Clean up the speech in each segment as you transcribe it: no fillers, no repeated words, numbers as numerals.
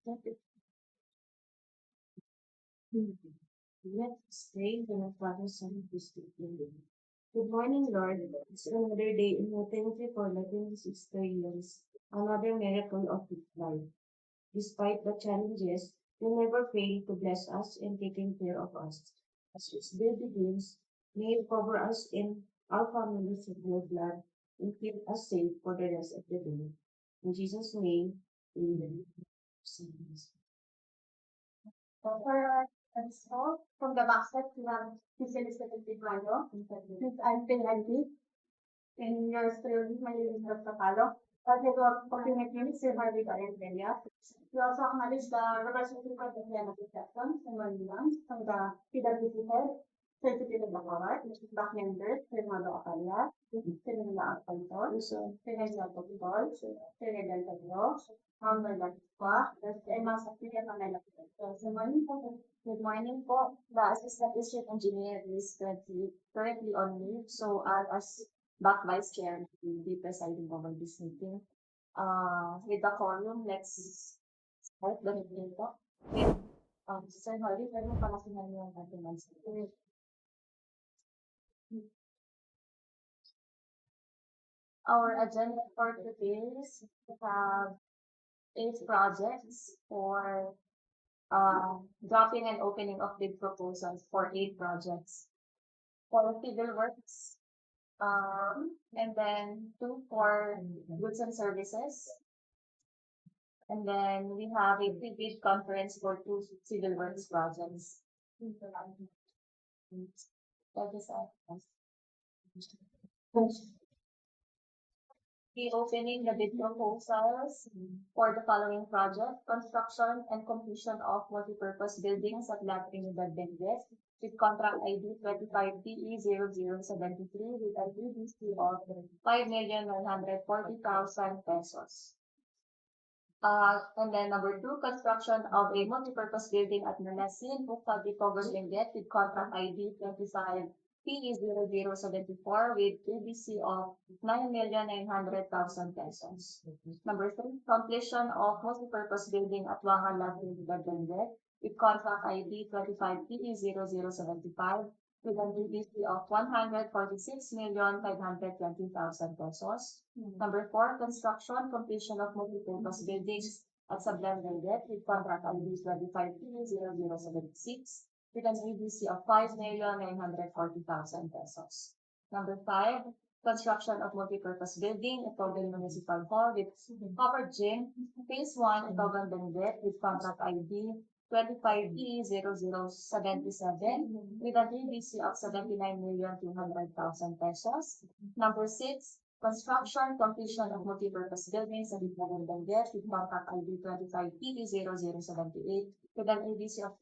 Let's pray for our Father, Son, and Holy Spirit. Good morning, Lord. It's another day, and we thank you for letting us experience another miracle of life. Despite the challenges, you never fail to bless us and taking care of us. As this day begins, may you cover us in our families with your blood and keep us safe for the rest of the day. In Jesus' name, amen. For install from the basket we have Elizabeth Tigrano, since I'm Pinagdi, 10 years truly, my name is Dr. Palo. But I got opportunity to Harvey Carintelia. We also acknowledge the representative of the Piano Section and Manila from the PWC head, Secretary of the Power, Mrs. Back members, Fernando Acalia, Fernando Alfonso, Fernando Pocol, Fernando Pedro, Humble Latifah, and Masa Pilihan Manila. Good morning po. The Assistant District Engineer is currently on leave, so as back vice chair will be presiding over this meeting. With the quorum, let's start the meeting po. With, Sir Holly, pwede mo palasinan yung ating answer. Our agenda for today is we have 8 projects for dropping and opening of bid proposals for 8 projects. For civil works, and then 2 for goods and services. And then we have a pre-bid conference for 2 civil works projects. That is all. Be opening the bid proposals for the following project: construction and completion of multipurpose buildings at La Trinidad Benguet with contract ID 25PE0073 with a UDC of 5,940,000 pesos. And then number 2, construction of a multipurpose building at Manasin, Bukal, Bitogon, Benguet with contract ID 25PE0074 with ABC of 9,900,000 pesos. Number 3, completion of multipurpose building at Wahan, La Trinidad, Benguet with contract ID 25PE0075 with an EBC of 146,520,000 pesos. Number 4, construction, completion of multipurpose buildings at Sablan Benguet with contract ID 25P0076 with an EBC of 5,940,000 pesos. Number 5, construction of multipurpose building at Togan Municipal Hall with covered gym, Phase 1 at Togan Benguet with contract ID 25E0077 with an EBC of 79,200,000 pesos. Number 6, construction, completion of multipurpose buildings at Togan Benguet with contract ID 25PE0078 with an EBC of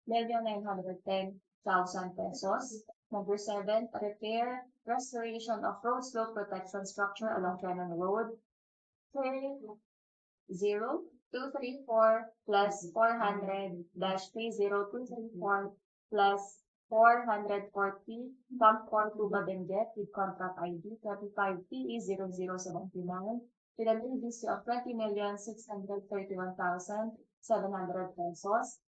8,910,000 pesos. Number 7, repair, restoration of road slope protection structure along Cannon Road, 30234 plus 400-30234 plus 440 Camp 4 Tuba Benguet with contract ID 35PE0079 with an EBC of 20,631,700 pesos.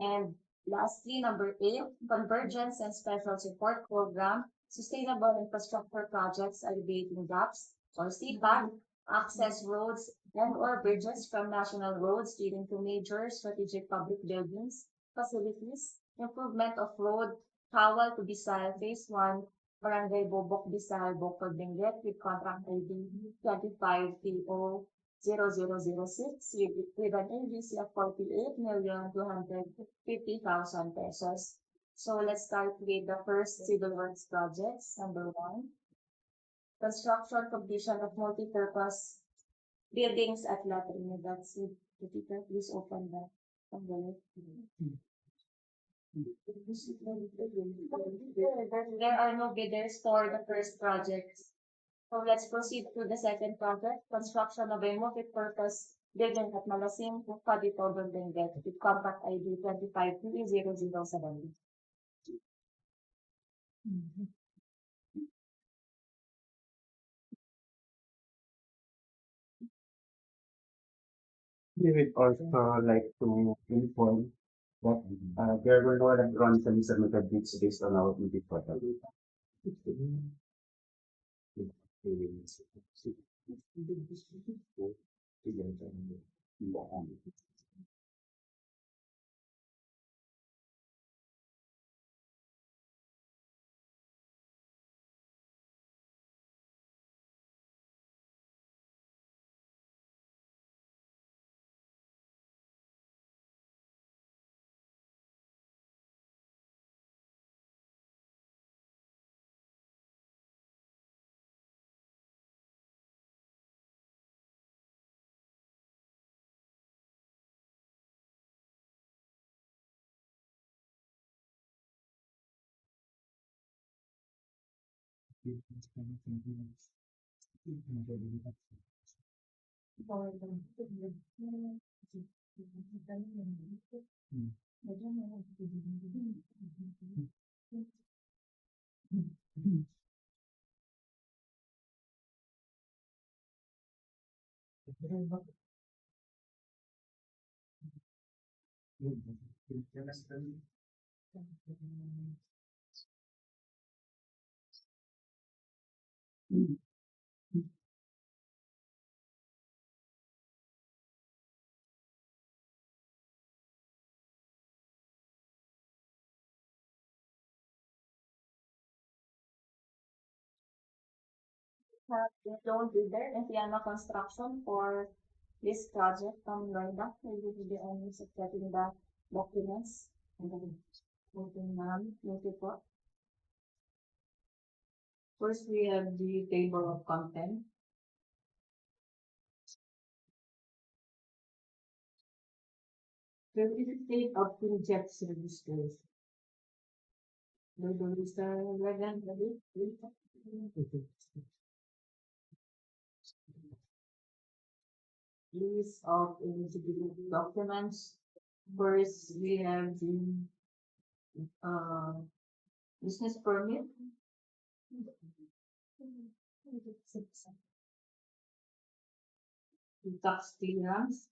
And lastly, number 8, convergence and special support program, sustainable infrastructure projects alleviating gaps, or CPAG, access roads and/or bridges from national roads leading to major strategic public buildings, facilities, improvement of road, Kawal to Bisal, Phase 1, Barangay Bobok Bisal, Bokod Benguet with contract ID 25PO0006 with an EBC of 48,250,000 pesos. So let's start with the first civil works projects. Number 1, construction completion of multipurpose buildings at La Trinidad. So, the teacher, please open that. There are no bidders for the first project. So let's proceed to the second project, construction of a multi-purpose building at Malasim, Paditogon, Benguet with contract ID 25PE0070. We would also like to inform that there were no electronically submitted bids based on our bid portal. Have the loan leader and Piano Construction for this project from Lloyda. We will be only submitting the documents. And then, moving on, po. First, we have the table of content. Certificate of Projects Registration. The register again, ready? List of eligibility documents. First, we have the uh, business permit. The tax clearance.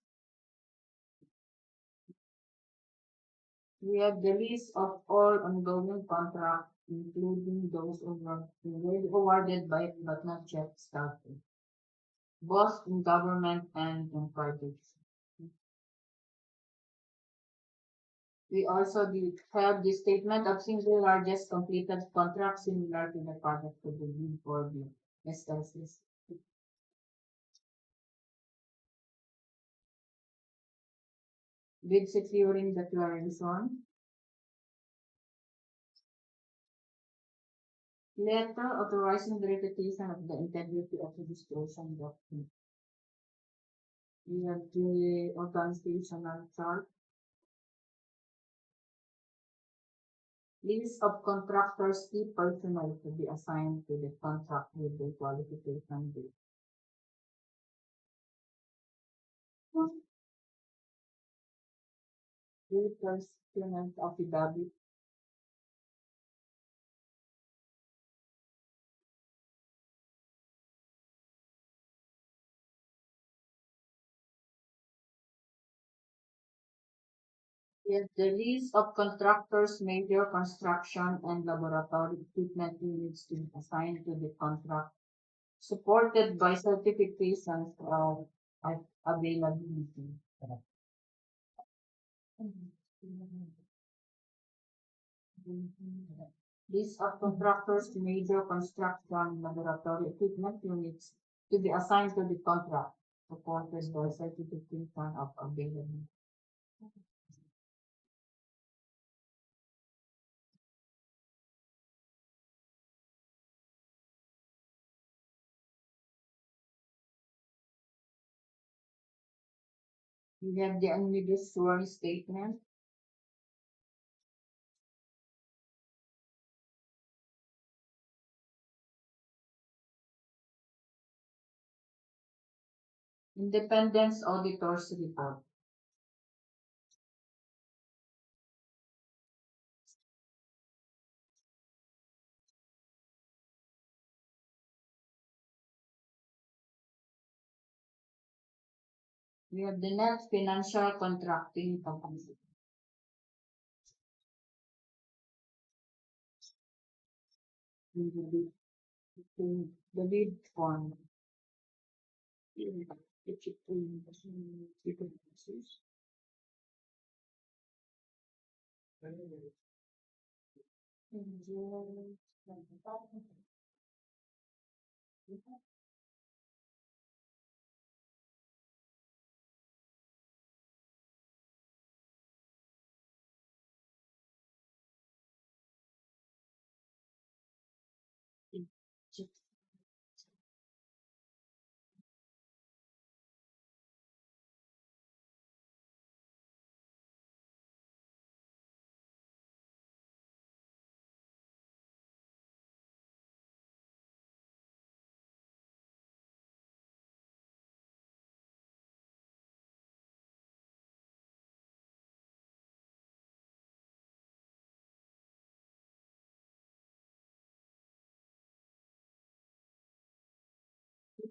We have the list of all ongoing contracts, including those already awarded by but not yet started, both in government and in private. We also have the statement of single largest completed contract similar to the project to the bid for the SLCs. Bid securing declaration. Letter authorizing verification of the integrity of the disclosure document. We have the organizational chart. List of contractors key personnel to be assigned to the contract with the qualification date. Personnel affidavit. Yes, the list of contractors, major construction and laboratory equipment units to be assigned to the contract, supported by certifications of availability. List of contractors, major construction laboratory equipment units to be assigned to the contract, supported by certification of availability. We have the omnibus sworn statement. Independence Auditors Report. We have the net financial contracting capacity. The the lead fund.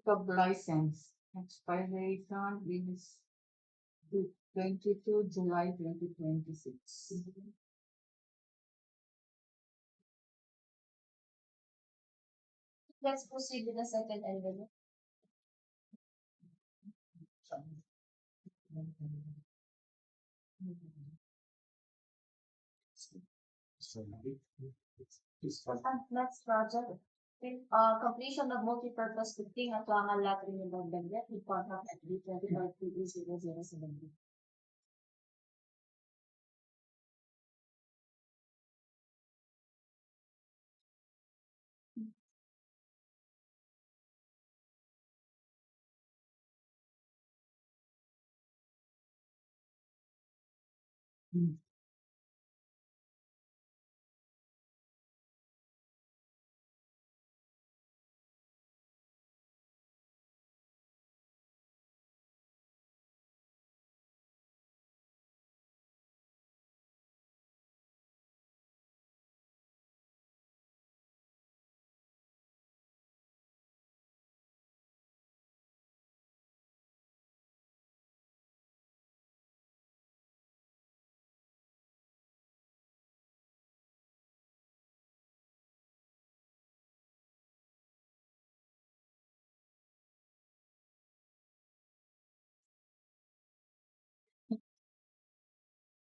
Of license expiration is 22 July 2026. Let's proceed with the second envelope. So, this one, And next project, completion of multipurpose cooking at Tuangan Lot Renewable Benguet with contract at B25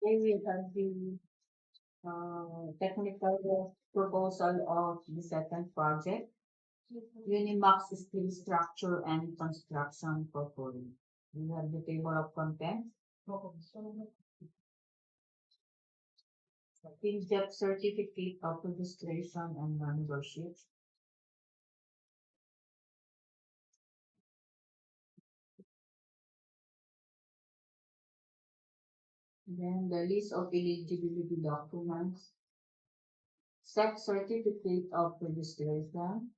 They will have the technical proposal of the second project, Unimax Steel Structure and Construction Corporation. We have the table of contents, in-depth certificate of registration and membership, then the list of eligibility documents, set certificate of registration,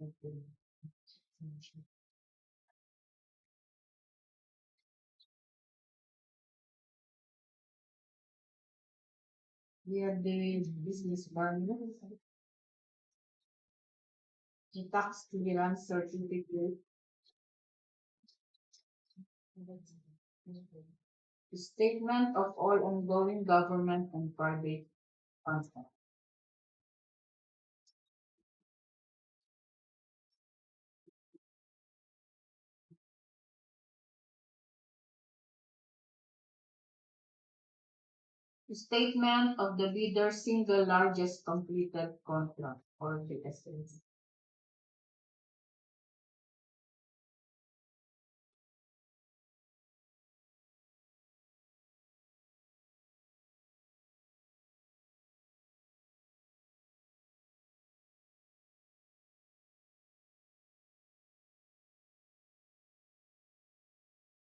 okay. We have the business value, the tax clearance certificate, the statement of all ongoing government and private contracts. The statement of the bidder's single largest completed contract or BSS.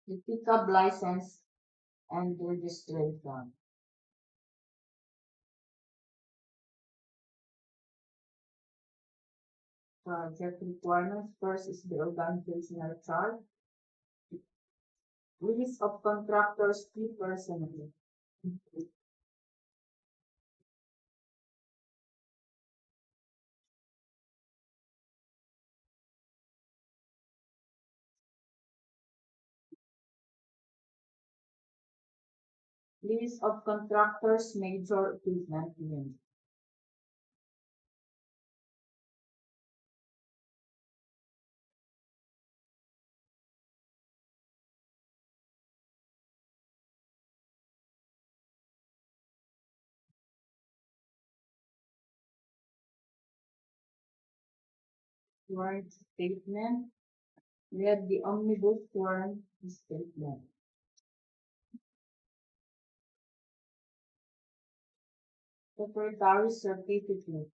The pickup license and registration. Project requirements. First is the organizational chart. List of contractors, key personnel. List of contractors, major equipment unit. Word statement. We have the omnibus form statement. Secretary certificate.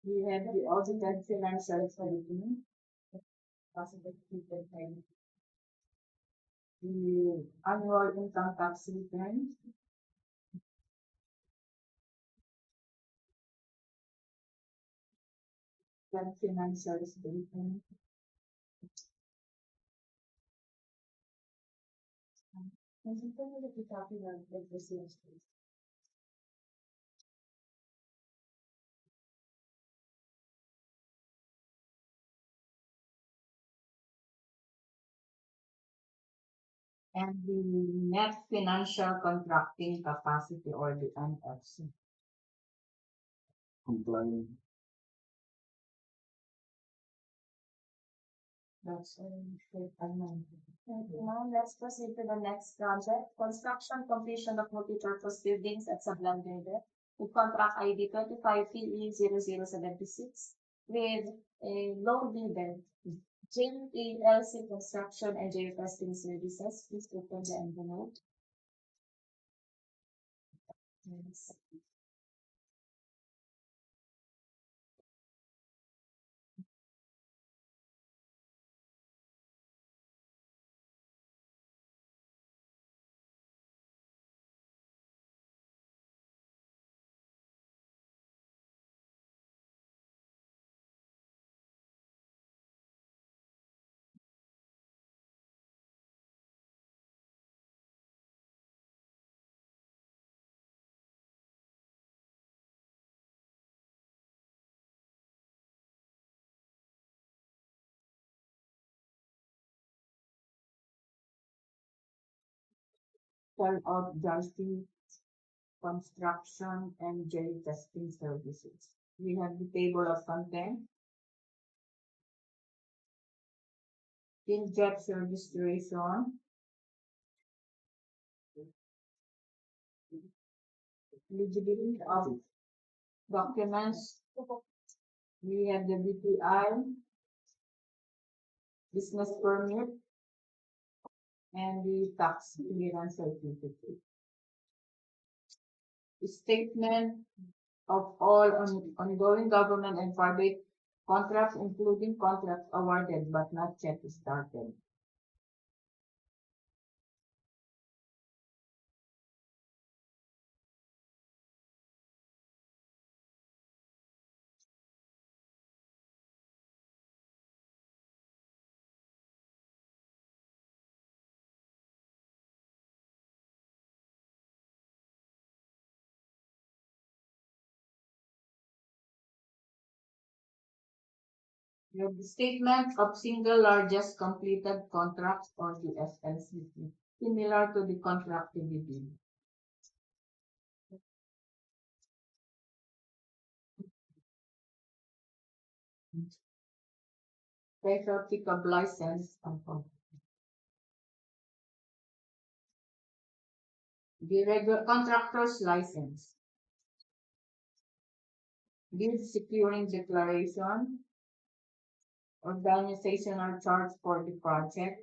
We have the audited financial statement. Possible statement. The annual income tax return. The financial statement. And the net financial contracting capacity or the NFC. Compliant. That's all. Thank you, ma'am. Let's proceed to the next project. Construction completion of multipurpose buildings at Sablan Verde with contract ID 25PE0076 with a low bidder, JELC Construction and J Testing Services. Please open the envelope. Yes. Turn out JELC Construction and J Testing Services. We have the table of content. In-depth service duration. Eligibility of documents. We have the BPI, business permit, and the tax clearance certificate. Statement of all ongoing government and private contracts, including contracts awarded but not yet started. We have the statement of single largest completed contracts or the SLCC, similar to the contract to be bid. Specialty of license and the regular contractor's license. Bid securing declaration. Organizational charge for the project.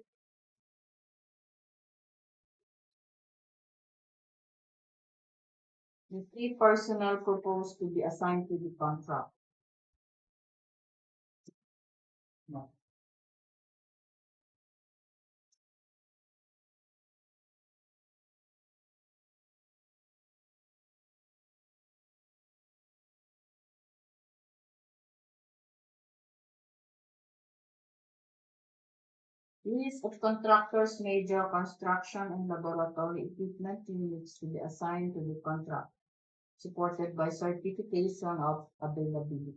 The 3 personnel proposed to be assigned to the contract. No. List of contractors, major construction and laboratory equipment units to be assigned to the contract, supported by certification of availability.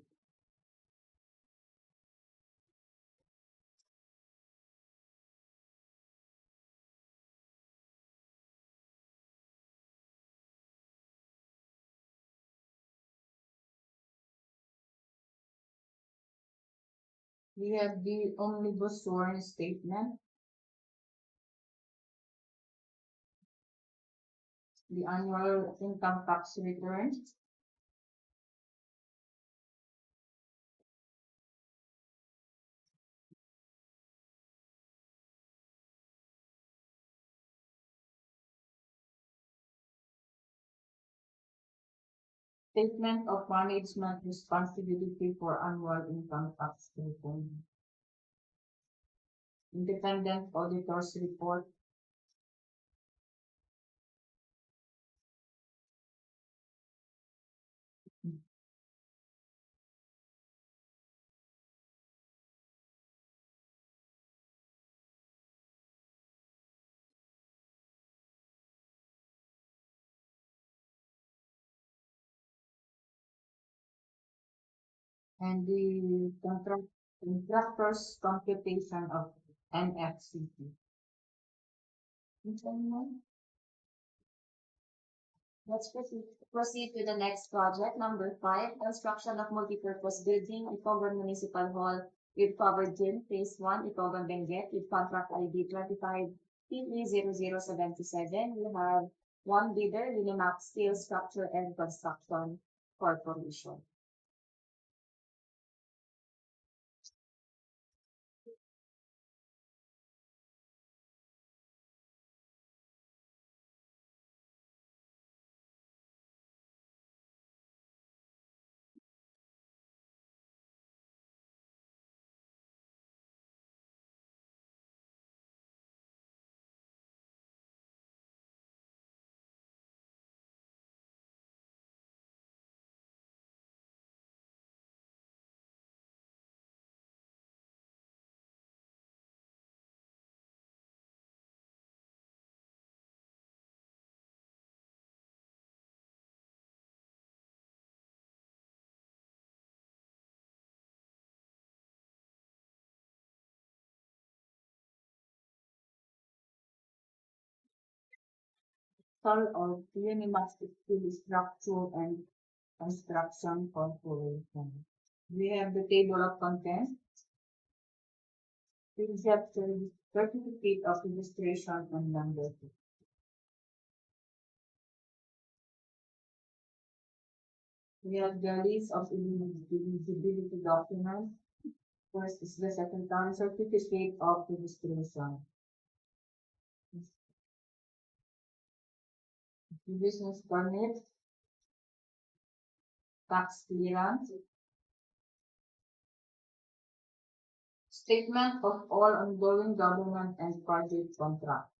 We have the omnibus sworn statement, the annual income tax return, statement of management responsibility for annual income tax return, independent auditor's report, and the contractor's computation of NFCT. Let's proceed to the next project, number 5, construction of multipurpose building, Itogon Municipal Hall, with covered gym, phase 1, Itogon Benguet, with contract ID 25P30077. We have one bidder, Linimax Steel Structure and Construction Corporation. Sol of Linimax Steel Structure and Construction Corporation. We have the table of contents. We have the certificate of registration and number. We have the list of eligibility documents. First is the second certificate of registration. Business permit, tax clearance, statement of all ongoing government and private contracts.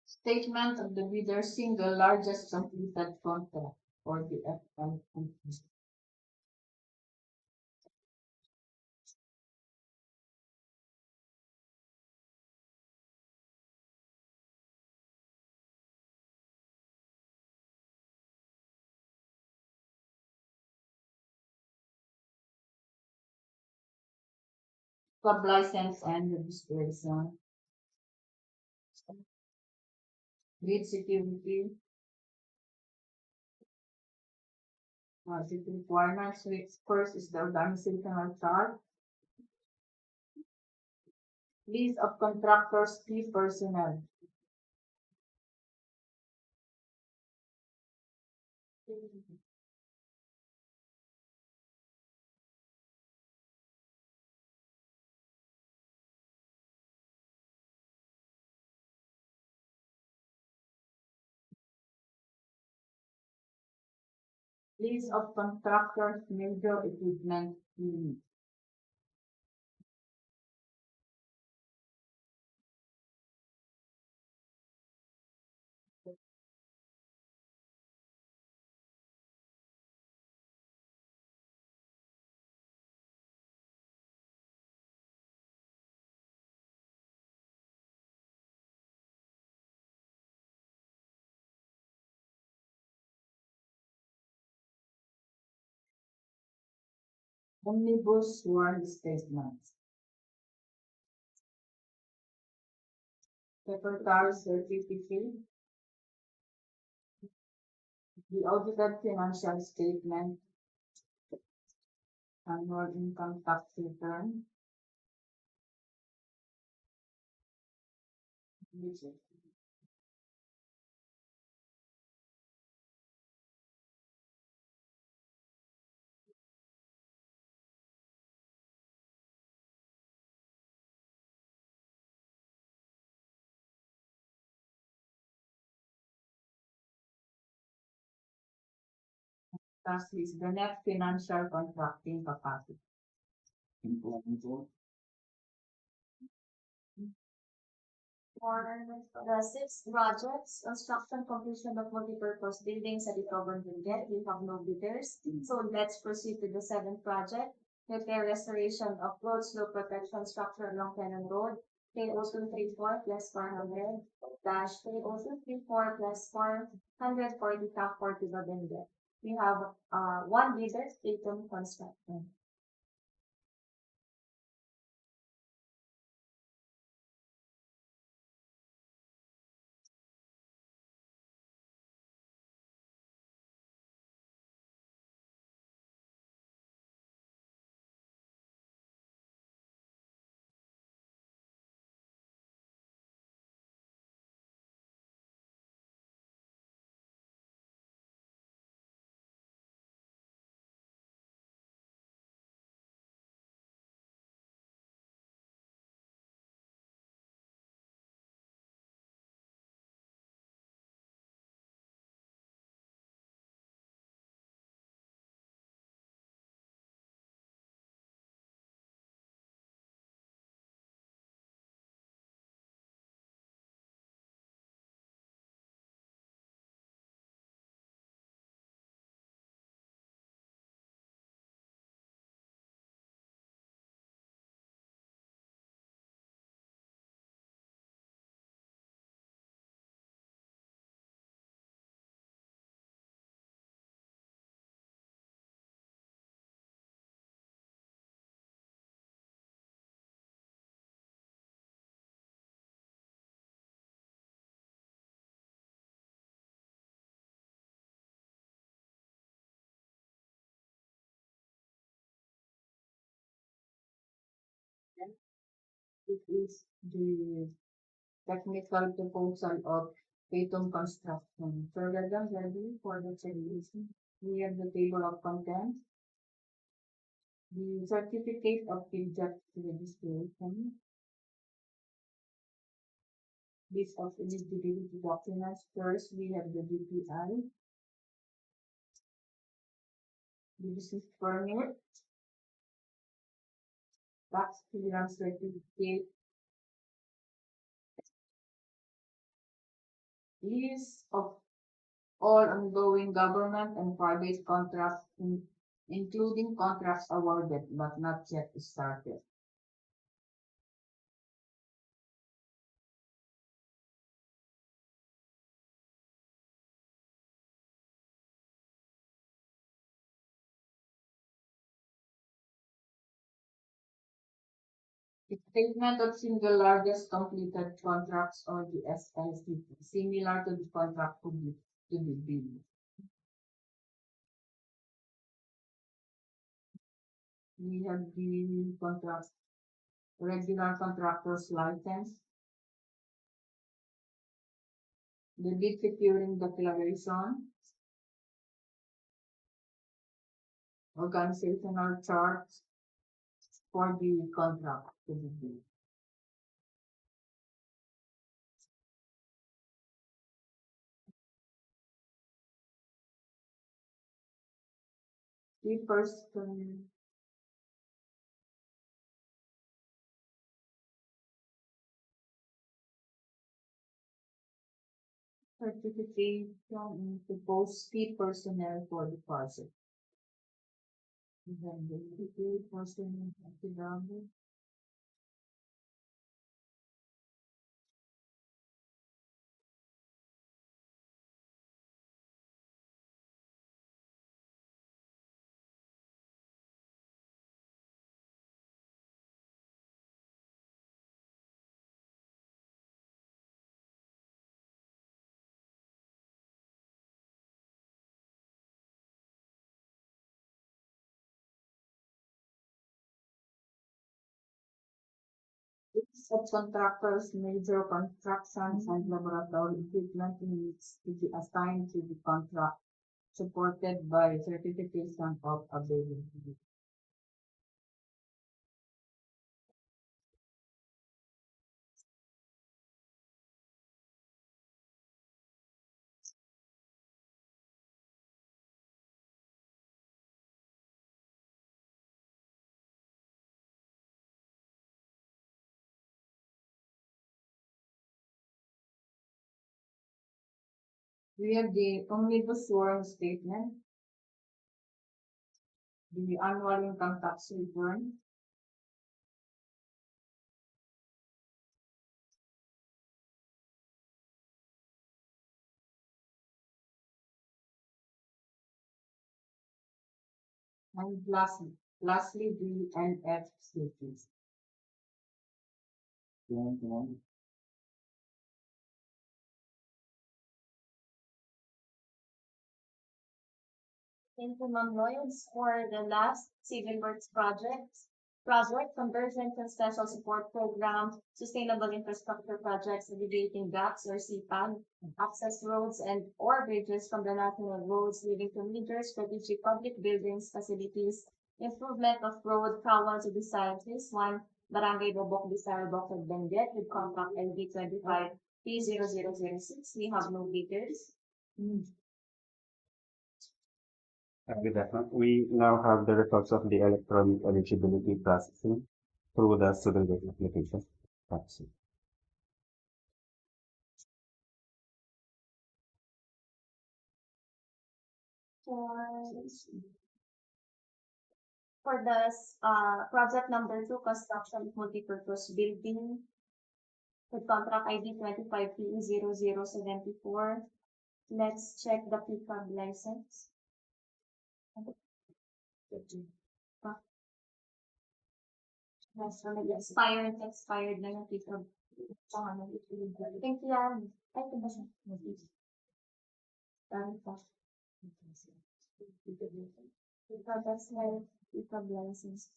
Statement of the bidder's single largest completed contract for the FL company. Sub-license and registration. Grid security. Basic requirements, which first is the organizational chart. List of contractors, key personnel. List of contractors, major equipment unit. Omnibus sworn statements. Secretary certificate. The audited financial statement, annual income tax return. Which is lastly is the net financial contracting capacity. For the six projects, construction completion of multipurpose buildings at the Coburn Benguet, we have no bidders. So let's proceed to the seventh project. Repair restoration of road slope protection structure along Cannon Road, K0234 plus 400 dash K0234 plus 400 for the top 40 the Benguet. We have one bidder, Tatum Construction. It is the technical proposal of Tatum Construction. So we're done ready for the segregation. We have the table of contents, the certificate of project registration, list of eligibility documents. First, we have the DPI, the business permit, tax clearance certificate, list of all ongoing government and private contracts, including contracts awarded but not yet started. Statement of single largest completed contracts or the SLCT, similar to the contract to be billed. We have the contract, regular contractor's license, the bid securing declaration, organizational charts for the contract to be billed. The first certification to post key personnel for the project. We have the key personnel at the ground. Subcontractors, major constructions, and laboratory equipment needs to be assigned to the contract, supported by certification of availability. We have the omnibus sworn statement, the annual income tax return, and lastly, the NF statements. Thank you, Ma'am Lloyds, for the last civil works project, convergence and special support program, sustainable infrastructure projects, alleviating gaps or CPAN, access roads and or bridges from the national roads leading to major strategic public buildings, facilities, improvement of road Kawan to Bisaya Phase 1, Barangay Bobok Bisaya Bokod Benguet with contract LD 25 P0006. We have no bidders. With that, we now have the results of the electronic eligibility processing through the student application processing. For this project number 2, construction of multipurpose building with contract ID 25PE0074. Let's check the PCAB license. Expired na yung PCAB. Thank you, Yan. Ay, ito ba siya? Dami pa. That's my PCAB license.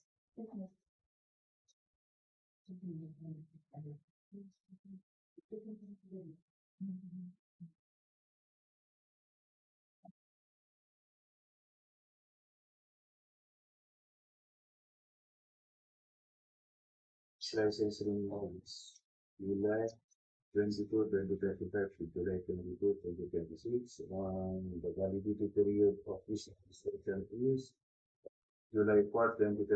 License renewals July 22, 2025 to July 22, 2026. The validity period of this registration is July 4, 2034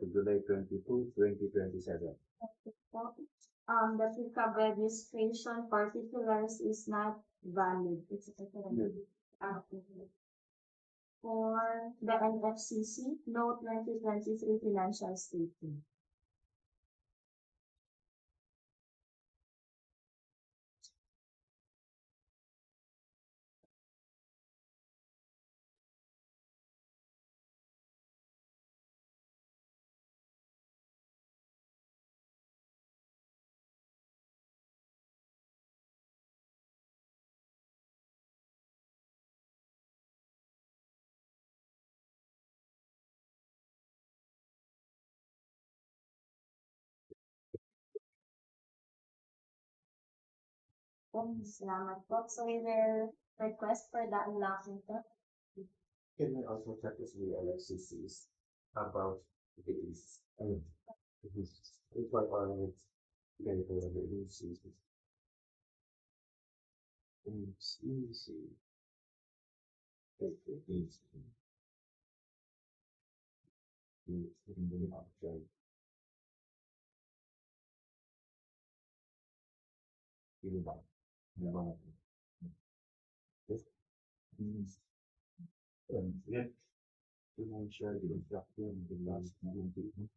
to July 22, 2027. The PCAB registration particulars is not valid. It's for the NFCC, note 2023 financial statement. Salamat po. So we will request for the unlocking po. Can we also check if the LFCCs about the is if I are very for the LFCCs. Easy. Yeah, we won't share the instruction in the last meeting.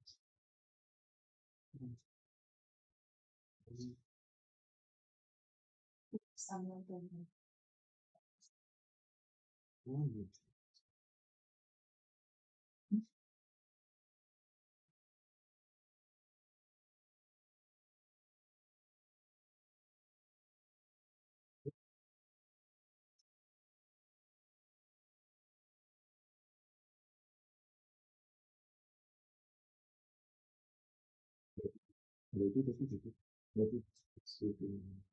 maybe the physical, maybe it's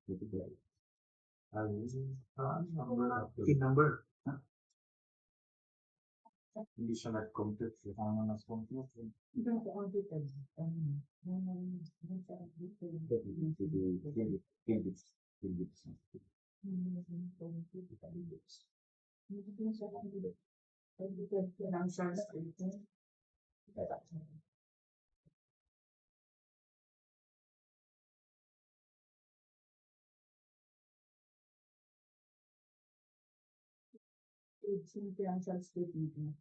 maybe the number. Hindi siya nag-compute. Kaya mas compute. Doon sa audited. Financial statement. It's in financial statement.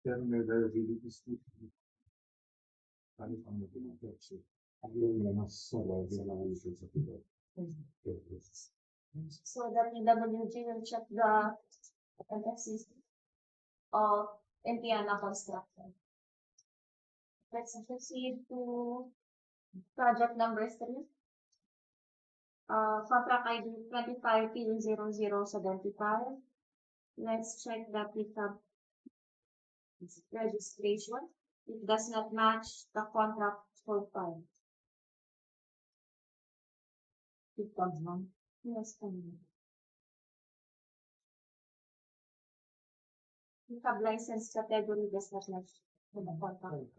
Pero may variability sleep. Ano ang pinag-check? Yung mas sabay na lang ang sa pila. So the PWG will check the FFCC of Indiana construction. Let's proceed to project number 3. Contract ID 25P0075. Let's check the pickup registration. It does not match the contract profile. Pickup one. Yes, pickup license category does not match the contract.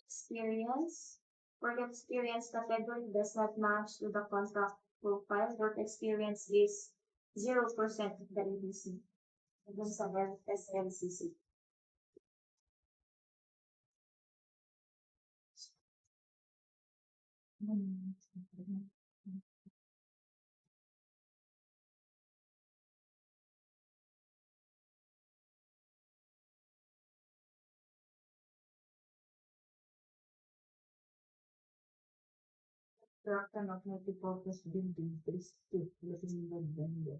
Experience. Work experience category does not match to the contract profile. Work experience is 0% of the ABC. Dun sa SLCC. Construction of multipurpose building, phase 2, looking at vendor.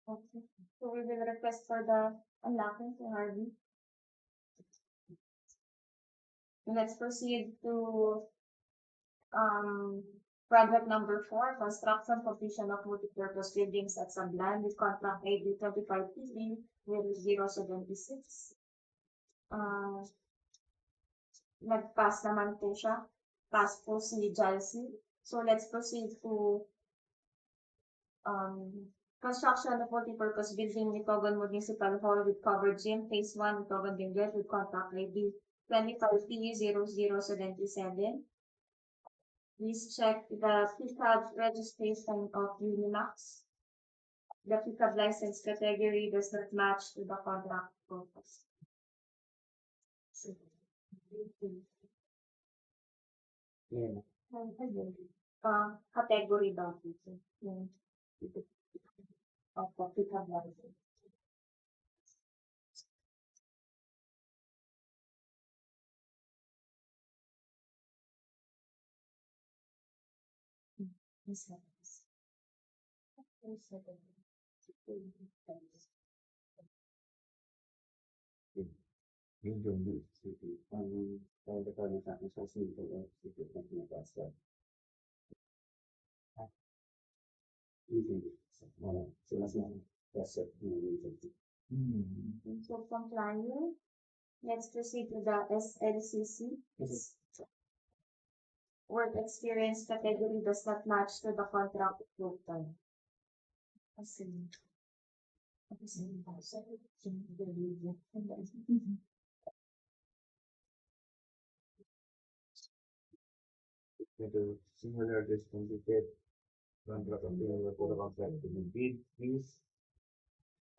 Okay. So we will request for the unlocking to Harvey. Let's proceed to project number 4, construction completion of multipurpose buildings at Sablan with contract ID 25PB 076. Nag-pass naman po siya. Pass po si Jalsi. So let's proceed to construction of multipurpose building Itogon Municipal Hall with covered gym, phase 1, Itogon Benguet with contract ID 25P0077. Please check the PCAB registration of Unimax. The PCAB license category does not match to the contract purpose. Yeah. Category daw dito. Opo, PCAB license. Yung yung city. Ang pagkakala sa akin sa city city ng pinapasa. Even wala sila sa asset ng city. So from flyer, Let's proceed to the SLCC. Yes. Work experience category does not match to the contract profile. With a similar distributed contract of the contract to be bid, please.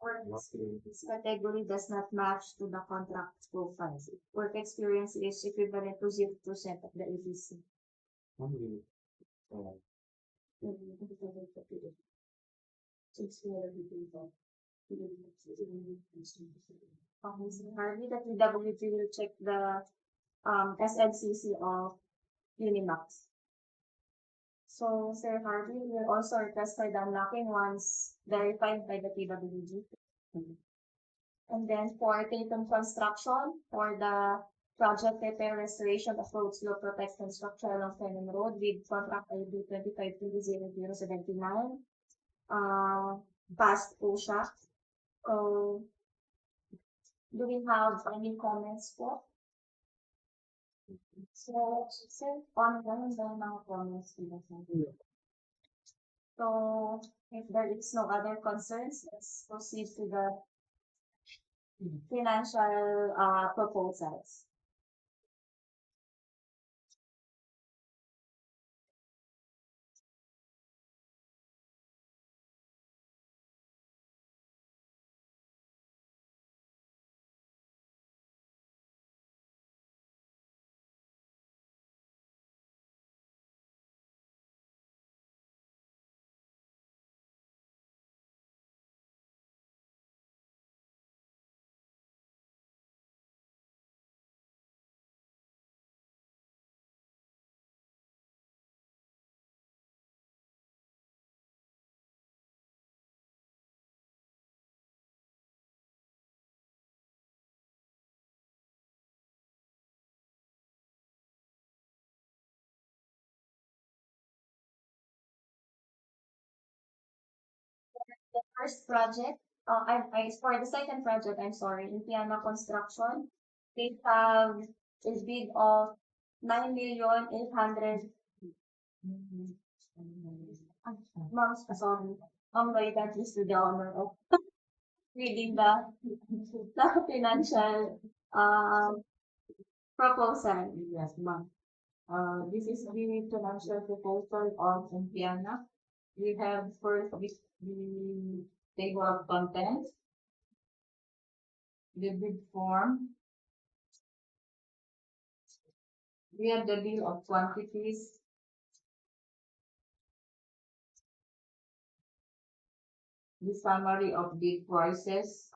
Work experience category does not match to the contract profile. Work experience is equivalent to 0% of the ABC. Only, uh, Harvey, the PWG will check the SLCC of Unimax. So, Sir Harvey will also request for the unlocking once verified by the PWG. And then for Tatum Construction, for the project repair restoration of road slope protection structure along Fenton Road with contract ID 25200079, past OSHA. So, do we have any comments po? So, sir, on the mga comments nila, sir. So, if there is no other concerns, let's proceed to the financial proposals. The first project, for the second project, I'm sorry, in Piano Construction, they have a bid of 9,800,000. Ma'am, sorry. That is the honor of reading the financial proposal. Yes, ma'am. This is the financial proposal of Impiana. We have first the table of contents, the bid form. We have the bill of quantities. The summary of bid prices.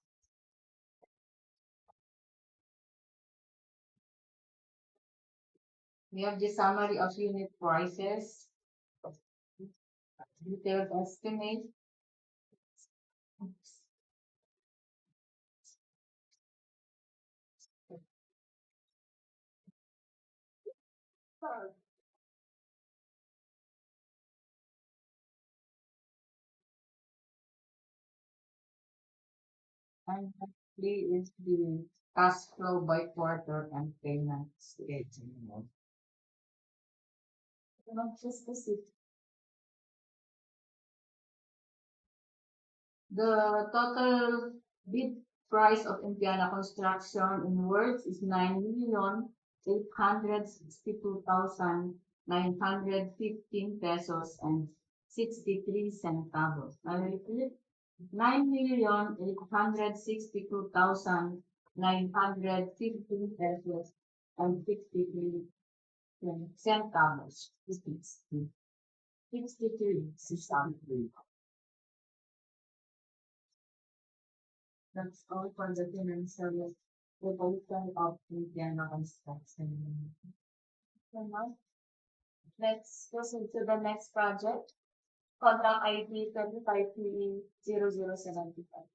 We have the summary of unit prices. Detailed estimate. And lastly is the cash flow by quarter and payment schedule. Just to see. The total bid price of Impiana Construction in words is 9,862,915 pesos and 63 centavos. I will repeat, 9,862,915 pesos and 63 centavos. 63 centavos. That's all for the financial proposal of Indiana Construction. So now, let's proceed to the next project. Contract ID 25PE0075.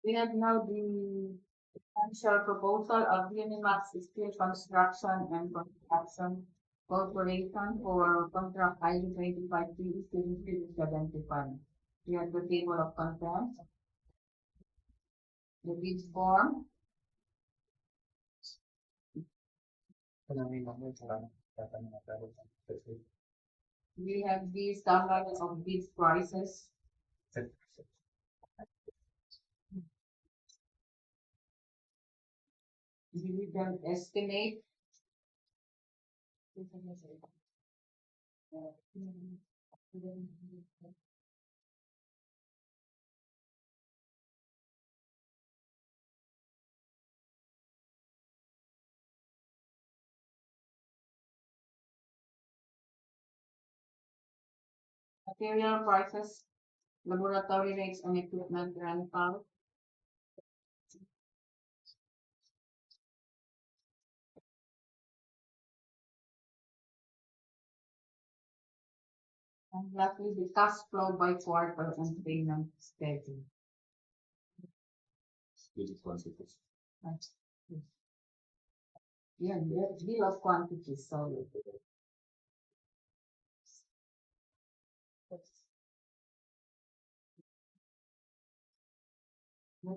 We have now the financial proposal of Unimax Steel Construction and Construction Corporation for contract ID 25 PE 75. We have the table of contents, the bid form, we have the summary of bid prices, dividend estimate, material prices, laboratory rates and equipment rental, and lastly the cash flow by quarter and payment schedule. That's it. Yeah, the bill of quantities, sorry. The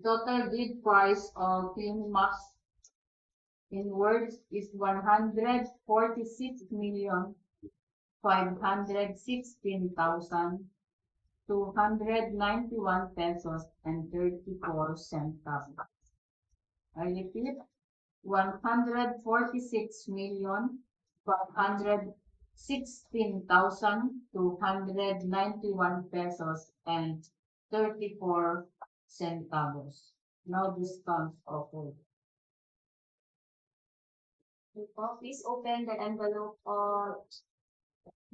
total bid price of Unimax in words is 146,516,291 pesos and 34 centavos. I repeat, 146,516,291 pesos and 34 centavos. No discounts offered. Please open the envelope of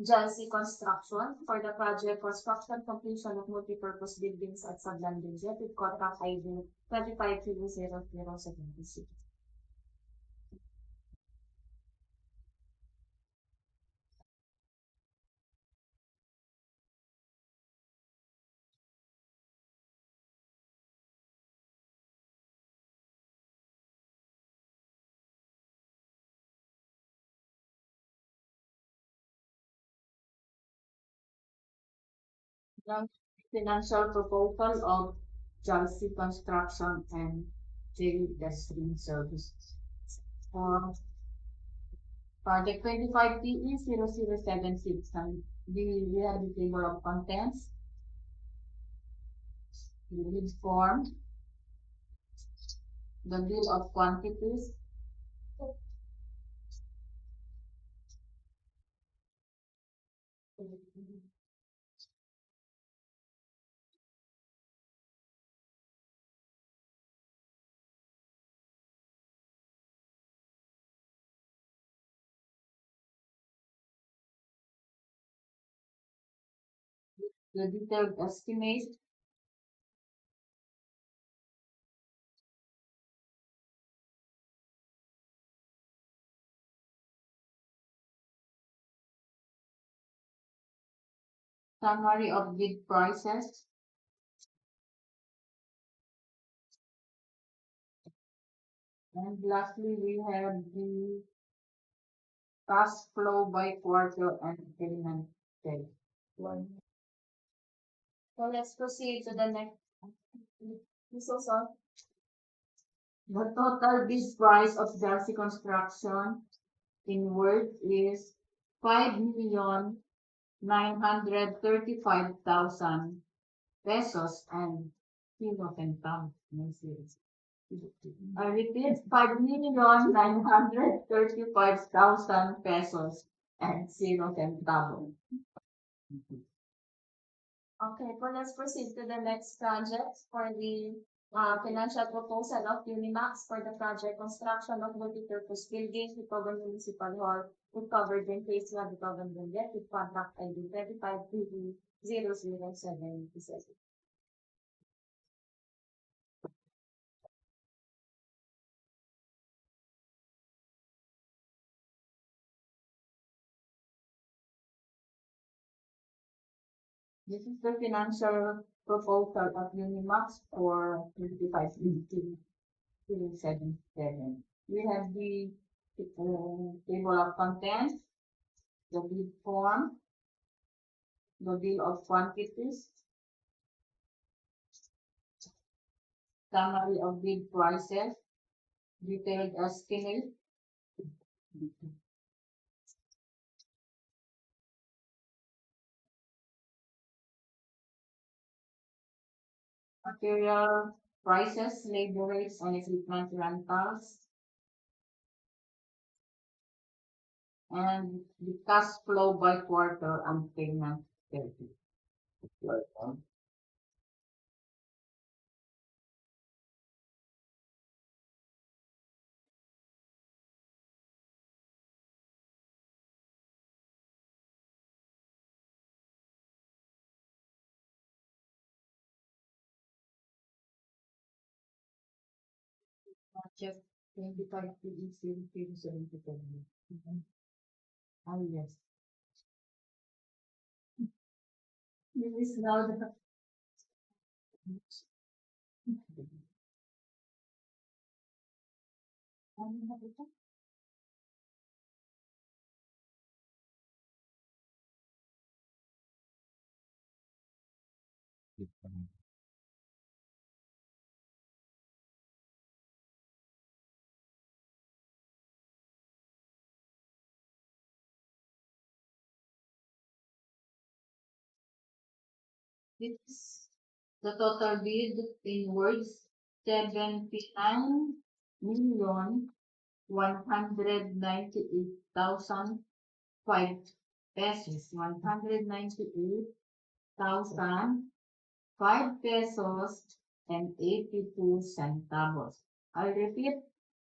Jancy Construction for the project construction completion of multipurpose buildings at Sablan Benguet with contract ID 250076. Financial proposal of Jancy Construction and J. Destiny Services. Project 25 PE 0076 and we have the table of contents, the bid form, the bill of quantities, the detailed estimate, summary of bid prices, and lastly we have the cash flow by quarter and payment date. So let's proceed to the next. Sorry. The total bid price of Jancy Construction in words is 5,935,000 pesos and zero centavos. I repeat, 5,935,000 pesos and zero centavos. Okay, so let's proceed to the next project for the financial proposal of Unimax for the project construction of multipurpose buildings with Cogon Municipal Hall with covered in phase 1 with Cogon Benguet with contract ID 25PE00777. This is the financial proposal of Unimax for 25.18.77. We have the table of contents, the bid form, the bill of quantities, summary of bid prices, detailed estimate, material prices, labor rates, and equipment rentals, and the cash flow by quarter and payment schedule. Slide one. Check 25 PEC 77. Ah, yes. This is now the It's the total bid in words 79,198,005 pesos. 198,005 pesos and 82 centavos. I repeat,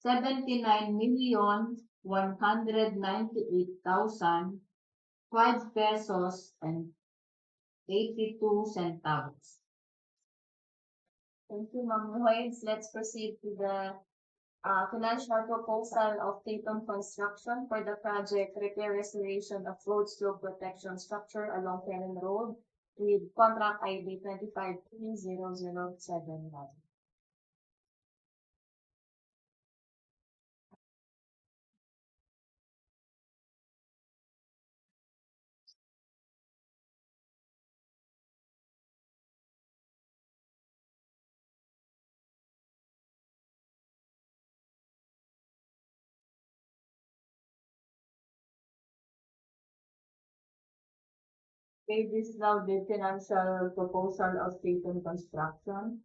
79,198,005 pesos and 82 centavos. Thank you, Ma'am Lloyds. Let's proceed to the financial proposal of Tatum Construction for the project repair restoration of road slope protection structure along Karen Road with contract ID 25-30071. Okay, this is now the financial proposal of Tatum Construction.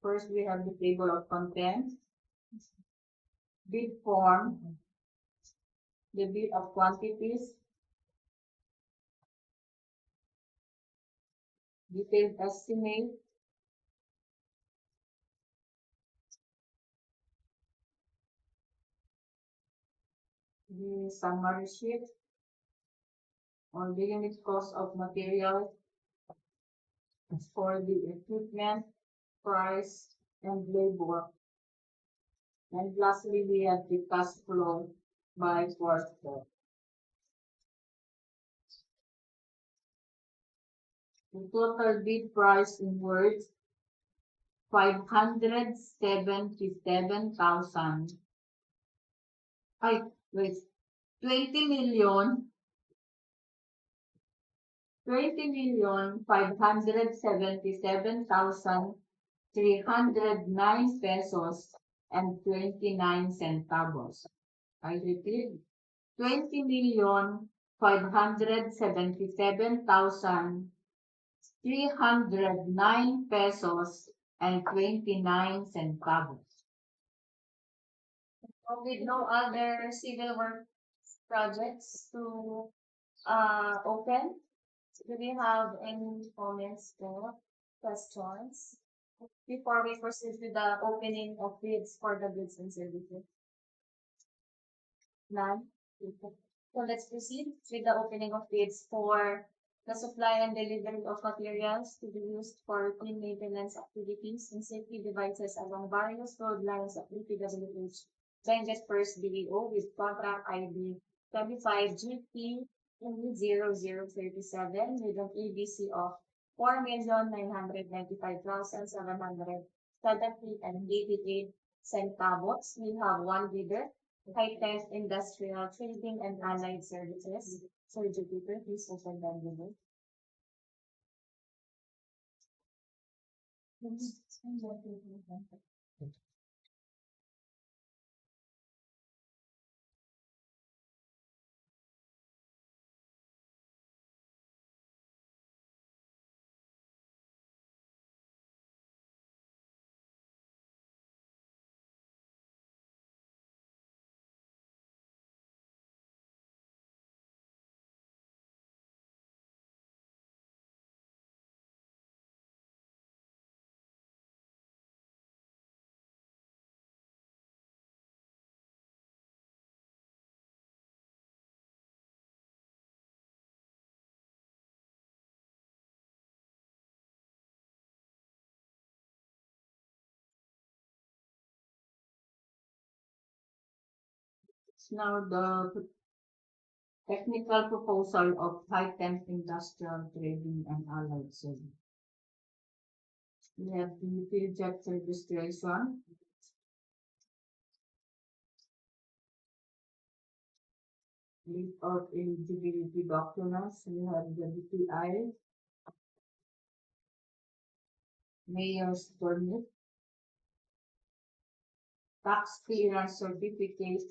First, we have the table of contents, bid form, the bid of quantities, detailed estimate, the summary sheet on the unit cost of material for the equipment, price, and labor. And lastly, we have the cash flow by quarter. The total bid price in words 577,000. Ay, wait. 20,577,309 pesos and 29 centavos. I repeat, 20,577,309 pesos and 29 centavos. With no other civil work projects to open, do we have any comments or questions before we proceed with the opening of bids for the goods and services? None? Okay. So let's proceed with the opening of bids for the supply and delivery of materials to be used for routine maintenance activities and safety devices along various road lines of DPWH Benguet First BDO with contract ID 25 GP 0037 with an EBC of 4,995,770.88 We have one bidder, High-Tech Industrial Trading and Allied Services. Sir Jupiter, please open the bidder. Now the technical proposal of high-temp industrial trading and allied service. We have the field jet registration. List of eligibility documents. We have the DTI, mayor's permit, tax clearance certificate.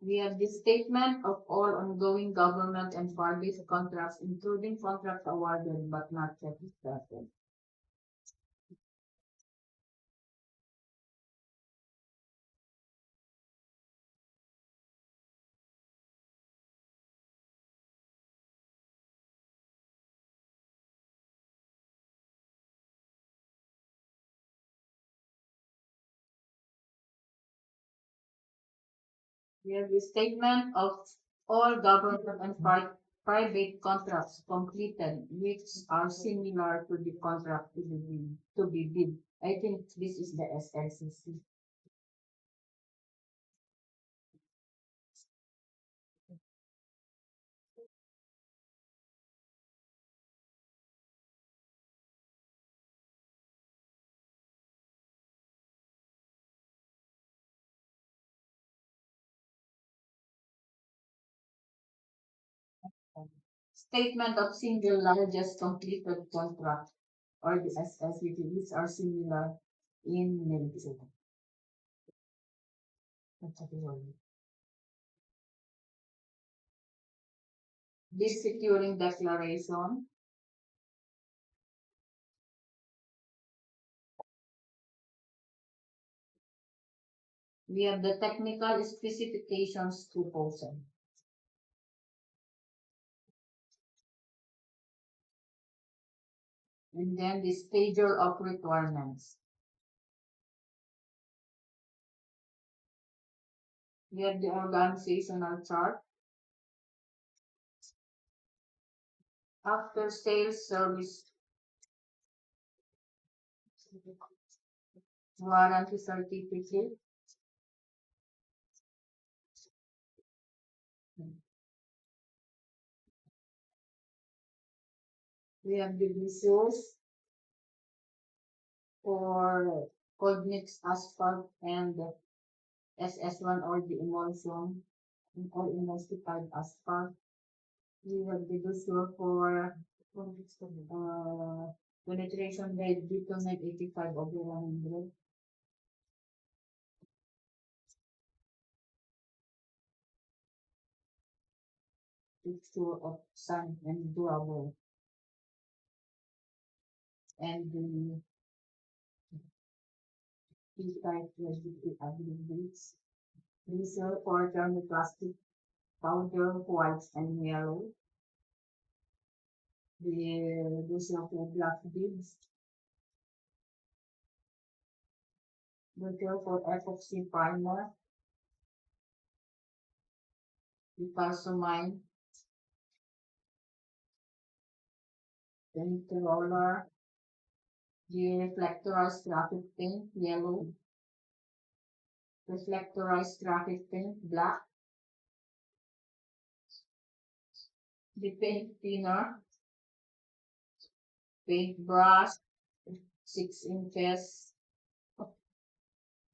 We have the statement of all ongoing government and private contracts, including contracts awarded but not yet started. We have the statement of all government and private contracts completed, which are similar to the contract to be bid. I think this is the SLCC. Statement of single largest completed contract or the SLCT. These are similar in nature. This securing declaration. We have the technical specifications proposal. And then the schedule of requirements. We have the organizational chart. After sales service warranty certificate. We have the brochures for cold mix asphalt and SS1 or the emulsion or emulsified asphalt. We have the brochure for penetration rate bitumen 85/100. Picture of sand and gravel. And the P-type residue aggregates. Brochure for thermoplastic powder, whites and yellow. The brochure for black beads. Brochure for epoxy primer. The calcimine. Paint roller. The reflectorized graphic paint, yellow. Reflectorized graphic paint, black. the paint thinner, paintbrush, 6 inches,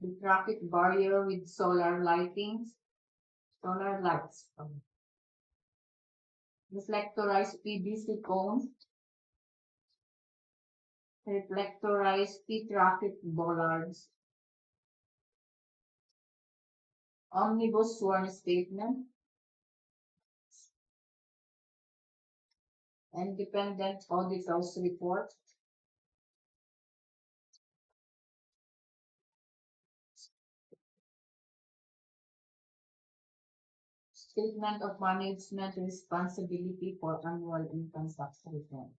the traffic barrier with solar lights, reflectorized PVC cone, reflectorized T-traffic bollards, omnibus sworn statement, independent auditor's report, statement of management responsibility for annual income tax return.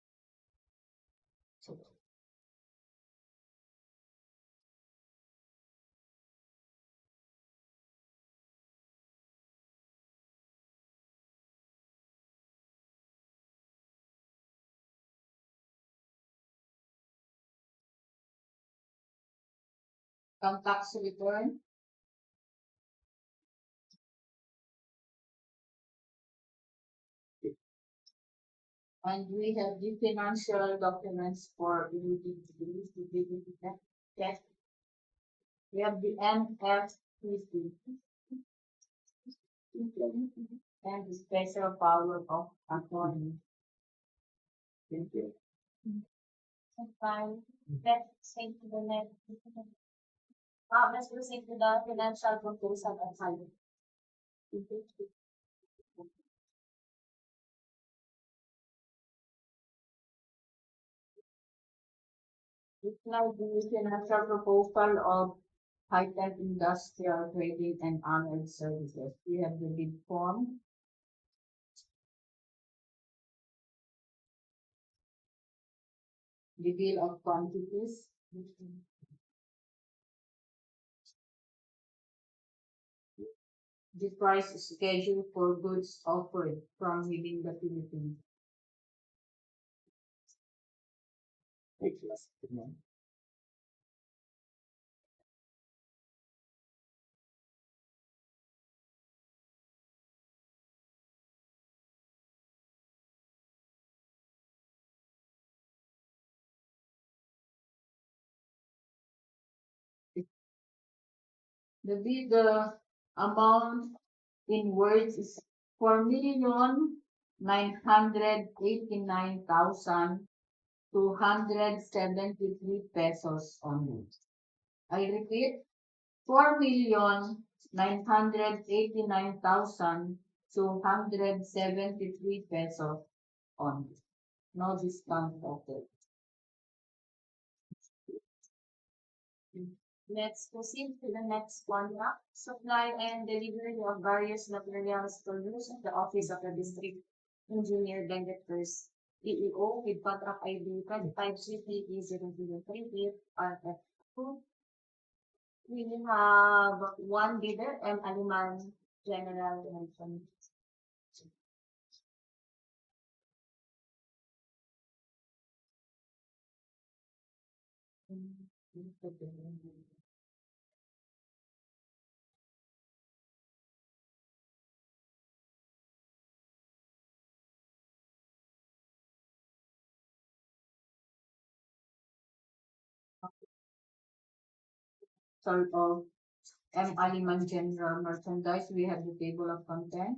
Income tax return, and we have the financial documents for the utility test. We have the NFTC and the special power of attorney. Thank you. Fine. Let's proceed to the next. Let's proceed to the financial proposal and file. It's now the financial proposal of High-Tech Industrial Trading and Honored Services. We have the bid form, the bill of quantities, the price schedule for goods offered from within the Philippines. Thank you. The bid amount in words is 4,989,273 pesos only. I repeat, 4,989,273 pesos only. No discount offered. Let's proceed to the next one now. Supply and delivery of various materials for use at the office of the district engineer directors. EEO with contract ID 25CP003 RF2. We have one bidder, M. Aliman General Mention. Sort of M. Aliman General Merchandise. We have the table of content,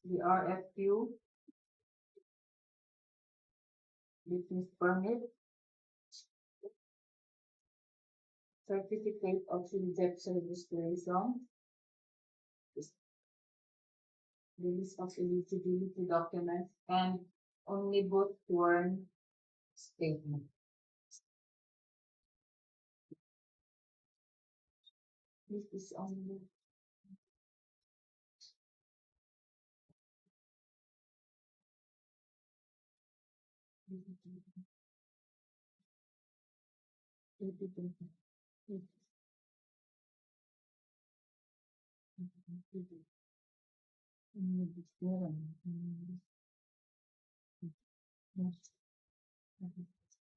the RFQ, business permit, certificate of subject registration, the list of eligibility documents, and omnibus sworn statement. This is only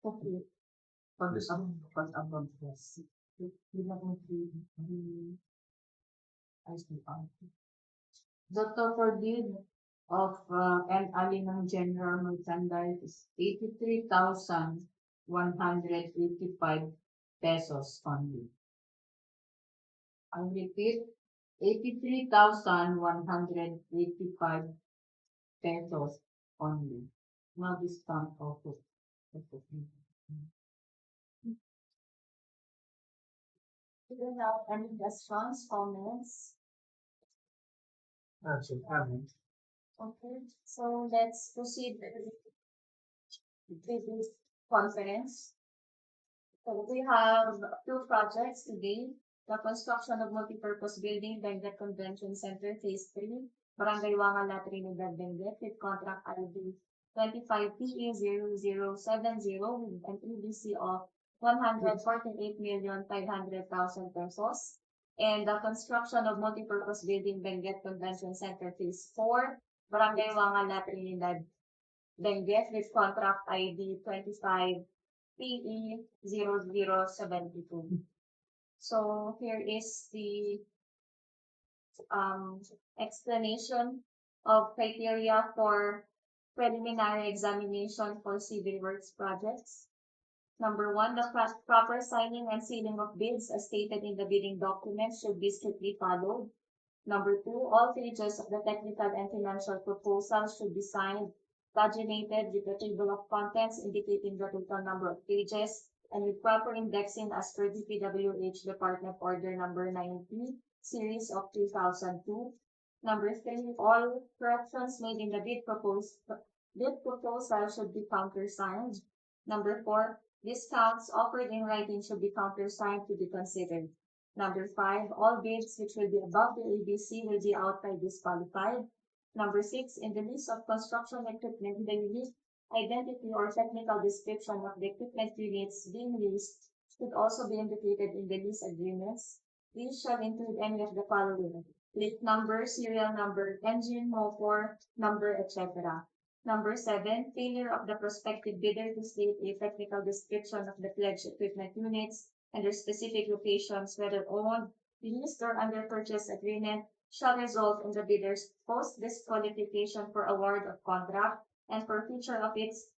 okay. Pag-abang yes. Bilang mo the ICR. The total bid of and Alinang General Merchandise is 83,185 pesos only. I repeat, 83,185 pesos only. No discount also. Do you have any questions, comments? Actually, haven't. Okay, so let's proceed with this conference. So we have two projects today. The construction of multipurpose building, Benguet Convention Center, Phase 3, Barangay Wangan, La Trinidad, Benguet, with contract ID 25PE0070 with an EBC of 148,500,000 pesos. And the construction of multipurpose building, Benguet Convention Center, Phase 4, Barangay Wangan, La Trinidad, Benguet, with contract ID 25PE0072. So here is the explanation of criteria for preliminary examination for civil works projects. Number one, the proper signing and sealing of bids as stated in the bidding documents should be strictly followed. Number two, all pages of the technical and financial proposal should be signed, paginated with the table of contents indicating the total number of pages, and with proper indexing as per DPWH Department Order Number 90, Series of 2002. Number three, all corrections made in the bid proposal should be countersigned. Number four, discounts offered in writing should be countersigned to be considered. Number five, all bids which will be above the ABC will be outright disqualified. Number six, in the list of construction equipment, the unique identity or technical description of the equipment units being leased should also be indicated in the lease agreements. These shall include any of the following: plate number, serial number, engine, motor, number, etc. Number seven, failure of the prospective bidder to state a technical description of the pledged equipment units and their specific locations, whether owned, leased, or under purchase agreement, shall result in the bidder's post-disqualification for award of contract and forfeiture of its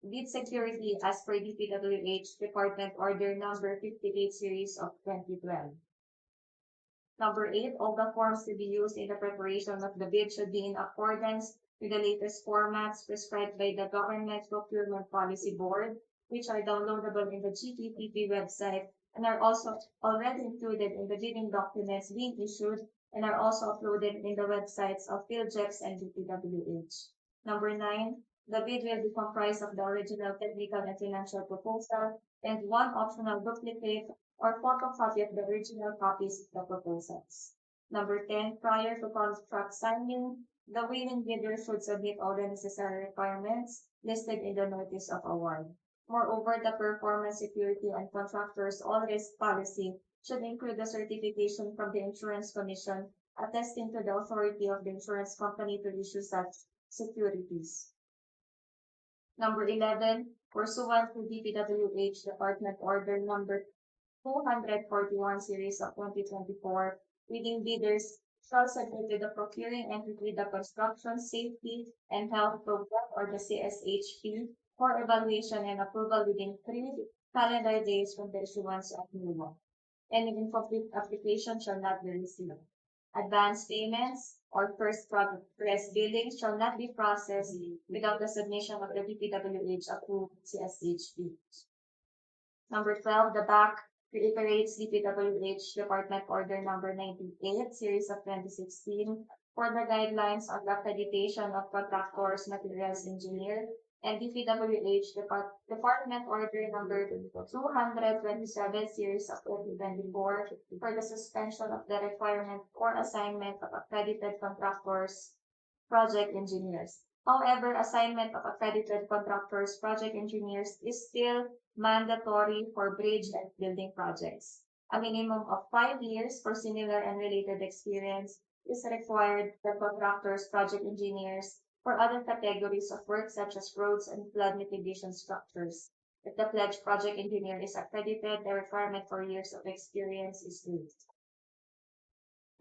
bid security as per DPWH Department Order Number 58 Series of 2012. Number eight, all the forms to be used in the preparation of the bid should be in accordance with the latest formats prescribed by the Government Procurement Policy Board, which are downloadable in the GPPP website and are also already included in the bidding documents being issued and are also uploaded in the websites of PhilJeps and DPWH. Number nine, the bid will be comprised of the original technical and financial proposal and one optional duplicate or photocopy of the original copies of the proposals. Number 10, prior to contract signing, the winning bidder should submit all the necessary requirements listed in the notice of award. Moreover, the performance security and contractors all risk policy should include the certification from the Insurance Commission attesting to the authority of the insurance company to issue such securities. Number 11, pursuant to DPWH Department Order Number 241 Series of 2024, bidding bidders shall submit to the procuring entity the Construction Safety and Health Program or the CSHP for evaluation and approval within 3 calendar days from the issuance of new law. Any incomplete application shall not be received. Advance payments or first progress billings shall not be processed without the submission of the DPWH approved CSHP. Number 12, the BAC reiterates DPWH Department Order Number 98, Series of 2016, for the guidelines on the accreditation of contractors, materials engineer, and DPWH Department Order Number 227, Series of 2024, for the suspension of the requirement for assignment of accredited contractors, project engineers. However, assignment of accredited contractors, project engineers is still mandatory for bridge and building projects. A minimum of 5 years for similar and related experience is required for contractors, project engineers, for other categories of work such as roads and flood mitigation structures. If the pledged project engineer is accredited, the requirement for years of experience is removed.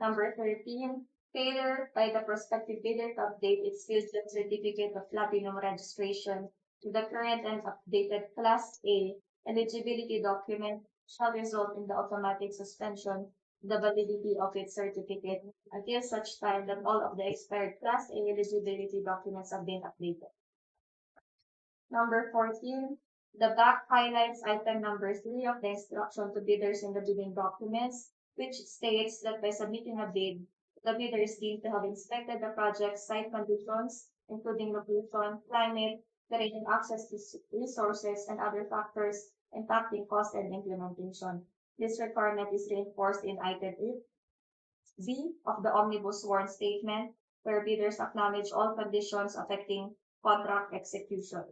Number 13, Failure by the prospective bidder to update its field certificate of platinum registration to the current and updated Class A eligibility document shall result in the automatic suspension of the validity of its certificate until such time that all of the expired Class A eligibility documents have been updated. Number 14, the back highlights item number 3 of the instruction to bidders in the bidding documents, which states that by submitting a bid, the bidder is deemed to have inspected the project's site conditions, including location, climate, terrain, access to resources, and other factors impacting cost and implementation. This requirement is reinforced in item 8B of the Omnibus Warrant Statement, where bidders acknowledge all conditions affecting contract execution.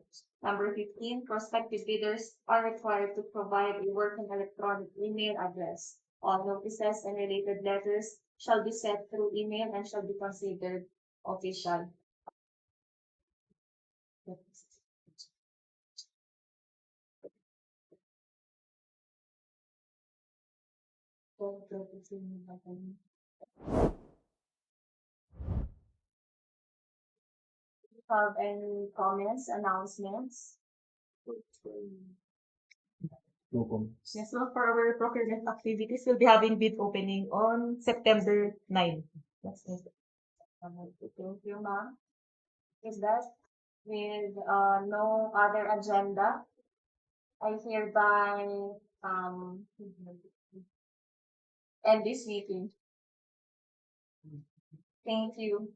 Number 15, prospective bidders are required to provide a working electronic email address. All notices and related letters shall be sent through email and shall be considered official. Have any comments, announcements? No comments. Yes, so for our procurement activities, we'll be having bid opening on September 9. That's it. Thank you, ma'am. Is that with no other agenda? I hereby end this meeting. Thank you.